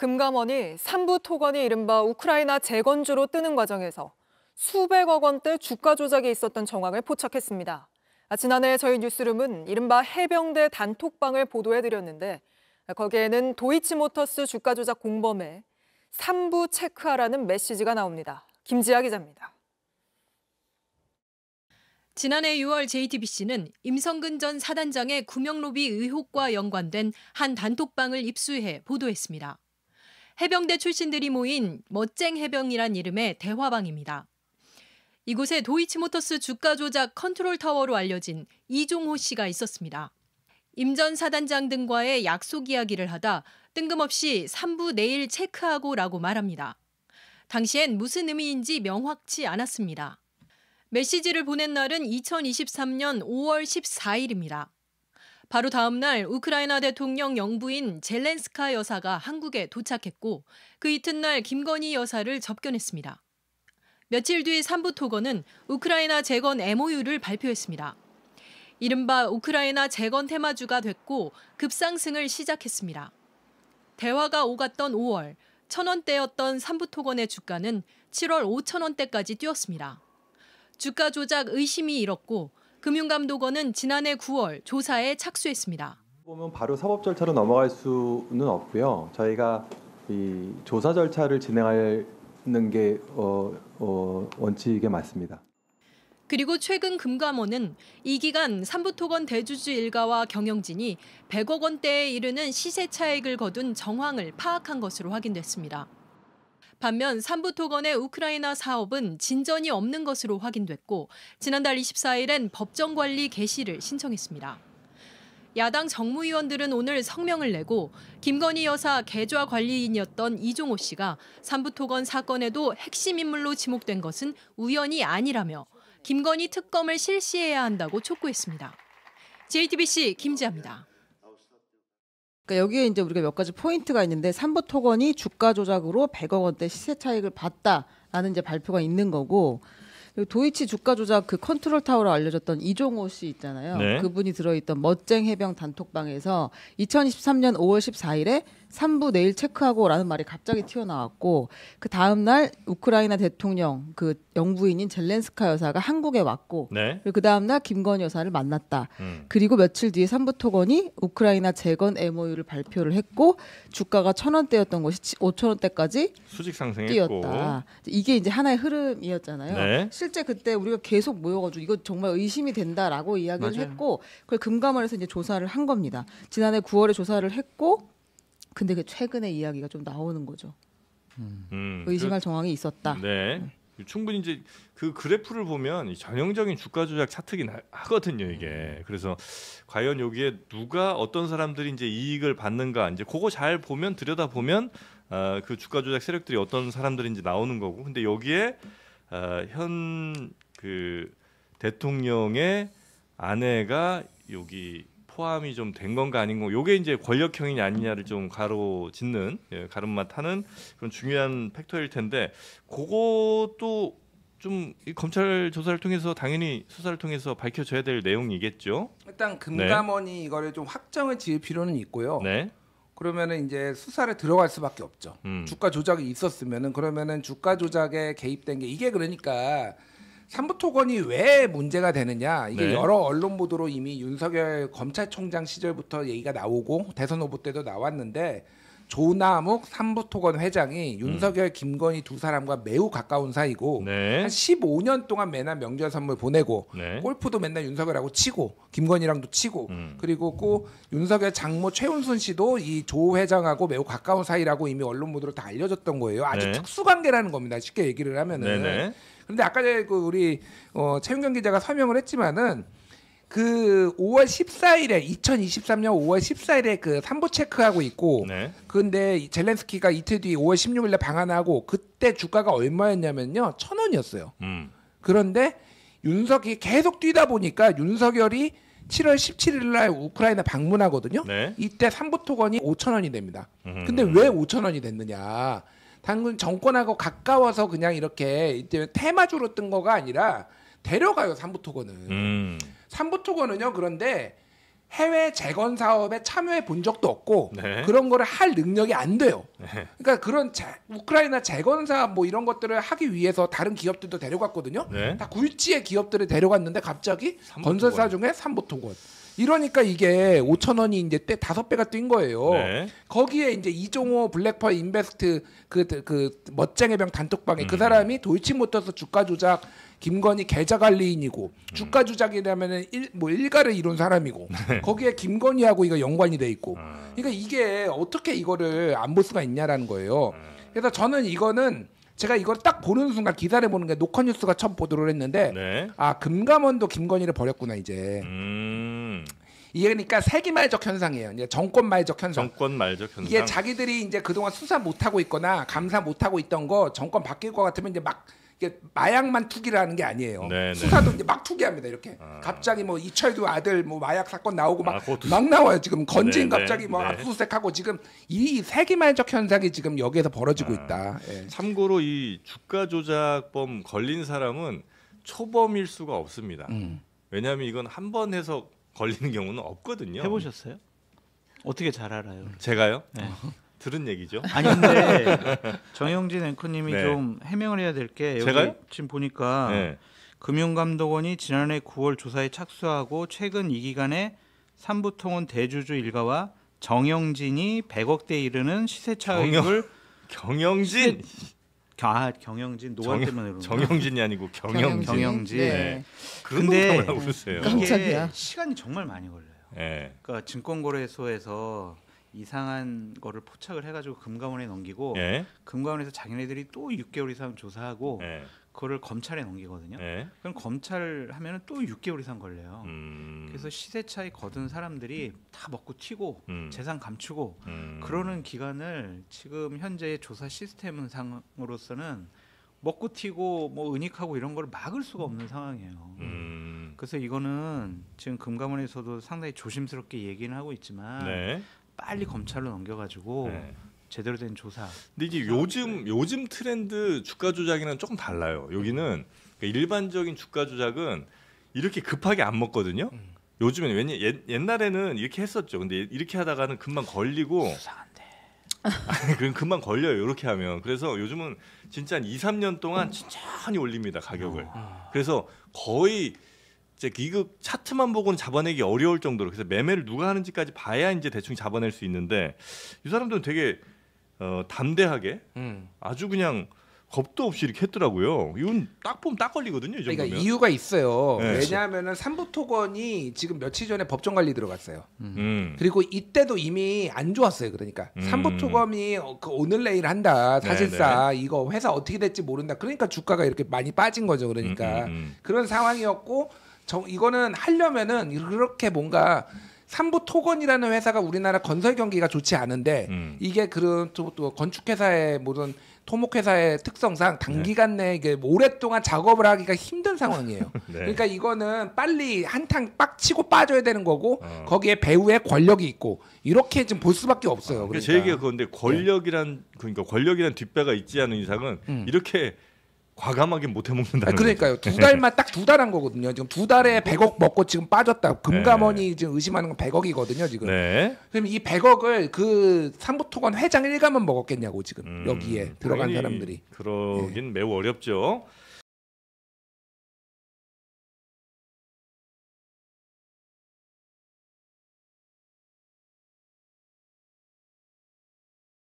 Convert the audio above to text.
금감원이 삼부토건이 이른바 우크라이나 재건주로 뜨는 과정에서 수백억 원대 주가 조작이 있었던 정황을 포착했습니다. 지난해 저희 뉴스룸은 이른바 해병대 단톡방을 보도해드렸는데 거기에는 도이치모터스 주가 조작 공범에 삼부 체크하라는 메시지가 나옵니다. 김지아 기자입니다. 지난해 6월 JTBC는 임성근 전 사단장의 구명로비 의혹과 연관된 한 단톡방을 입수해 보도했습니다. 해병대 출신들이 모인 멋쟁 해병이란 이름의 대화방입니다. 이곳에 도이치모터스 주가 조작 컨트롤 타워로 알려진 이종호 씨가 있었습니다. 임 전 사단장 등과의 약속 이야기를 하다 뜬금없이 3부 내일 체크하고라고 말합니다. 당시엔 무슨 의미인지 명확치 않았습니다. 메시지를 보낸 날은 2023년 5월 14일입니다. 바로 다음 날 우크라이나 대통령 영부인 젤렌스카 여사가 한국에 도착했고 그 이튿날 김건희 여사를 접견했습니다. 며칠 뒤 삼부토건은 우크라이나 재건 MOU를 발표했습니다. 이른바 우크라이나 재건 테마주가 됐고 급상승을 시작했습니다. 대화가 오갔던 5월, 1,000원대였던 삼부토건의 주가는 7월 5,000원대까지 뛰었습니다. 주가 조작 의심이 일었고 금융감독원은 지난해 9월 조사에 착수했습니다. 보면 바로 사법 절차로 넘어갈 수는 없고요. 저희가 이 조사 절차를 진행하는 게 원칙에 맞습니다. 그리고 최근 금감원은 이 기간 삼부토건 대주주 일가와 경영진이 100억 원대에 이르는 시세 차익을 거둔 정황을 파악한 것으로 확인됐습니다. 반면 삼부토건의 우크라이나 사업은 진전이 없는 것으로 확인됐고 지난달 24일엔 법정 관리 개시를 신청했습니다. 야당 정무위원들은 오늘 성명을 내고 김건희 여사 계좌 관리인이었던 이종호 씨가 삼부토건 사건에도 핵심 인물로 지목된 것은 우연이 아니라며 김건희 특검을 실시해야 한다고 촉구했습니다. JTBC 김지아입니다. 그러니까 여기에 이제 우리가 몇 가지 포인트가 있는데 삼부토건이 주가 조작으로 100억 원대 시세 차익을 봤다라는 이제 발표가 있는 거고 그리고 도이치 주가 조작 그 컨트롤 타워로 알려졌던 이종호 씨 있잖아요. 네. 그분이 들어있던 멋쟁 해병 단톡방에서 2023년 5월 14일에 3부 내일 체크하고라는 말이 갑자기 튀어나왔고 그 다음 날 우크라이나 대통령 그 영부인인 젤렌스카 여사가 한국에 왔고 네. 그리고 그 다음 날 김건희 여사를 만났다. 그리고 며칠 뒤에 삼부토건이 우크라이나 재건 MOU를 발표를 했고 주가가 1,000원대였던 것이 5,000원대까지 수직 상승했고 뛰었다. 이게 이제 하나의 흐름이었잖아요. 네. 실제 그때 우리가 계속 모여가지고 이거 정말 의심이 된다라고 이야기를 맞아요. 했고 그걸 금감원에서 이제 조사를 한 겁니다. 지난해 9월에 조사를 했고 근데 그 최근에 이야기가 좀 나오는 거죠. 의심할 정황이 있었다. 네. 충분히 이제 그 그래프를 보면 이 전형적인 주가 조작 차트긴 하거든요, 이게. 그래서 과연 여기에 누가 어떤 사람들이 이제 이익을 받는가 이제 그거 잘 보면 들여다 보면 그 주가 조작 세력들이 어떤 사람들인지 나오는 거고. 근데 여기에 현 그 대통령의 아내가 여기 포함이 좀 된 건가 아닌 건가 요게 이제 권력형이냐 아니냐를 좀 가로짓는 가름맛 하는 그런 중요한 팩터일 텐데 그것도 좀 이 검찰 조사를 통해서 당연히 수사를 통해서 밝혀져야 될 내용이겠죠. 일단 금감원이 이거를 좀 확정을 지을 필요는 있고요. 네. 그러면은 이제 수사를 들어갈 수밖에 없죠. 주가 조작이 있었으면은 그러면은 주가 조작에 개입된 게 이게 그러니까 삼부토건이 왜 문제가 되느냐 이게 네. 여러 언론 보도로 이미 윤석열 검찰총장 시절부터 얘기가 나오고 대선 후보 때도 나왔는데 조남욱 삼부토건 회장이 윤석열 김건희 두 사람과 매우 가까운 사이고 네. 한 15년 동안 매날 명절 선물 보내고 네. 골프도 맨날 윤석열하고 치고 김건희랑도 치고 그리고 꼭 윤석열 장모 최은순 씨도 이 조 회장하고 매우 가까운 사이라고 이미 언론 보도로 다 알려졌던 거예요. 아주 네. 특수관계라는 겁니다. 쉽게 얘기를 하면은. 네네. 근데 아까 전에 그 우리 최윤경 기자가 설명을 했지만은 그 5월 14일에 2023년 5월 14일에 그 3부 체크하고 있고 네. 근데 젤렌스키가 이틀 뒤 5월 16일에 방한하고 그때 주가가 얼마였냐면요 1,000원이었어요. 그런데 윤석이 계속 뛰다 보니까 윤석열이 7월 17일 날 우크라이나 방문하거든요. 네. 이때 3부 토건이 5,000원이 됩니다. 근데 왜 5,000원이 됐느냐? 당근 정권하고 가까워서 그냥 이렇게 이제 테마주로 뜬 거가 아니라 데려가요 삼부토건은. 삼부토건은요. 그런데 해외 재건 사업에 참여해 본 적도 없고 네. 그런 거를 할 능력이 안 돼요. 네. 그러니까 그런 우크라이나 재건 사업 뭐 이런 것들을 하기 위해서 다른 기업들도 데려갔거든요. 네. 다 굴지의 기업들을 데려갔는데 갑자기 삼보토건. 건설사 중에 삼보토건. 이러니까 이게 5,000원이 이제 5배가 뛴 거예요. 네. 거기에 이제 이종호 블랙펄 인베스트 그 멋쟁이 병 단톡방에 그 사람이 도이치모터스 주가 조작 김건희 계좌 관리인이고 주가 조작이라면은 일가를 이룬 사람이고 거기에 김건희하고 이거 연관이 돼 있고 그러니까 이게 어떻게 이거를 안 볼 수가 있냐라는 거예요. 그래서 저는 이거는 제가 이걸 딱 보는 순간 기사를 보는 게 노컷뉴스가 처음 보도를 했는데 네. 아 금감원도 김건희를 버렸구나 이제 이게 그러니까 세기말적 현상이에요. 이제 정권말적 현상. 정권 말적 현상. 이게 자기들이 이제 그동안 수사 못 하고 있거나 감사 못 하고 있던 거 정권 바뀔 것 같으면 이제 막 이게 마약만 투기를 하는 게 아니에요. 네, 수사도 이제 막 투기합니다. 이렇게 갑자기 뭐 이철두 아들 뭐 마약 사건 나오고 막 그것도 막 나와요. 지금 건진 네, 갑자기 뭐 네. 압수수색하고 지금 이 세기말적 현상이 지금 여기에서 벌어지고 있다. 예. 참고로 이 주가 조작범 걸린 사람은 초범일 수가 없습니다. 왜냐하면 이건 한 번 해서 걸리는 경우는 없거든요. 해보셨어요? 어떻게 잘 알아요? 제가요? 네. 들은 얘기죠. 아니 근데 정영진 앵커님이 네. 좀 해명을 해야 될 게 여기 제가요? 지금 보니까 네. 금융감독원이 지난해 9월 조사에 착수하고 최근 이 기간에 삼부통운 대주주 일가와 정영진이 100억대 이르는 시세 차익을 경영진 경영진 노안 때문에 그런 정영진이 아니고 경영진. 경영진. 네. 그런 근데 놈 뭐라고 그러세요? 깜- 이게 깜짝이야. 시간이 정말 많이 걸려요. 네. 그러니까 증권거래소에서 이상한 거를 포착을 해가지고 금감원에 넘기고 예. 금감원에서 자기네들이 또 6개월 이상 조사하고 예. 그거를 검찰에 넘기거든요. 예. 그럼 검찰 하면은 또 6개월 이상 걸려요. 그래서 시세 차익 거둔 사람들이 다 먹고 튀고 재산 감추고 그러는 기간을 지금 현재 조사 시스템 상으로서는 먹고 튀고 뭐 은닉하고 이런 걸 막을 수가 없는 상황이에요. 그래서 이거는 지금 금감원에서도 상당히 조심스럽게 얘기는 하고 있지만 네. 빨리 검찰로 넘겨가지고 네. 제대로 된 조사. 근데 이게 요즘 트렌드 주가 조작이랑 조금 달라요. 여기는 그러니까 일반적인 주가 조작은 이렇게 급하게 안 먹거든요. 요즘에는 옛날에는 이렇게 했었죠. 근데 이렇게 하다가는 금방 걸리고 수상한데. 그럼 금방 걸려요. 이렇게 하면. 그래서 요즘은 진짜 한 2, 3년 동안 천천히 올립니다. 가격을. 그래서 거의 이제 이거 차트만 보고는 잡아내기 어려울 정도로 그래서 매매를 누가 하는지까지 봐야 이제 대충 잡아낼 수 있는데 이 사람들은 되게 담대하게 아주 그냥 겁도 없이 이렇게 했더라고요. 이건 딱 보면 딱 걸리거든요. 이 정도면. 그러니까 이유가 있어요. 네. 왜냐하면은 삼부토건이 지금 며칠 전에 법정 관리 들어갔어요. 음. 그리고 이때도 이미 안 좋았어요. 그러니까 삼부토건이 그 오늘 내일 한다. 사실상 이거 회사 어떻게 될지 모른다. 그러니까 주가가 이렇게 많이 빠진 거죠. 그러니까 그런 상황이었고 이거는 하려면은 이렇게 뭔가 삼부토건이라는 회사가 우리나라 건설 경기가 좋지 않은데 이게 그런 또 건축회사의 모든 토목회사의 특성상 단기간 내에 이게 오랫동안 작업을 하기가 힘든 상황이에요. 네. 그러니까 이거는 빨리 한탕 빡치고 빠져야 되는 거고 거기에 배후에 권력이 있고 이렇게 좀 볼 수밖에 없어요. 그러니까 제 얘기가 그건데 권력이란 뒷배가 있지 않은 이상은 이렇게 과감하게 못 해먹는다는 그러니까요. 거죠. 두 달만 딱 두 달 한 거거든요. 지금 두 달에 100억 먹고 지금 빠졌다. 금감원이 지금 의심하는 건 100억이거든요. 지금. 네. 그럼 이 100억을 그 삼부토건 회장 일가만 먹었겠냐고 지금 여기에 들어간 당연히 사람들이. 그러긴 매우 어렵죠.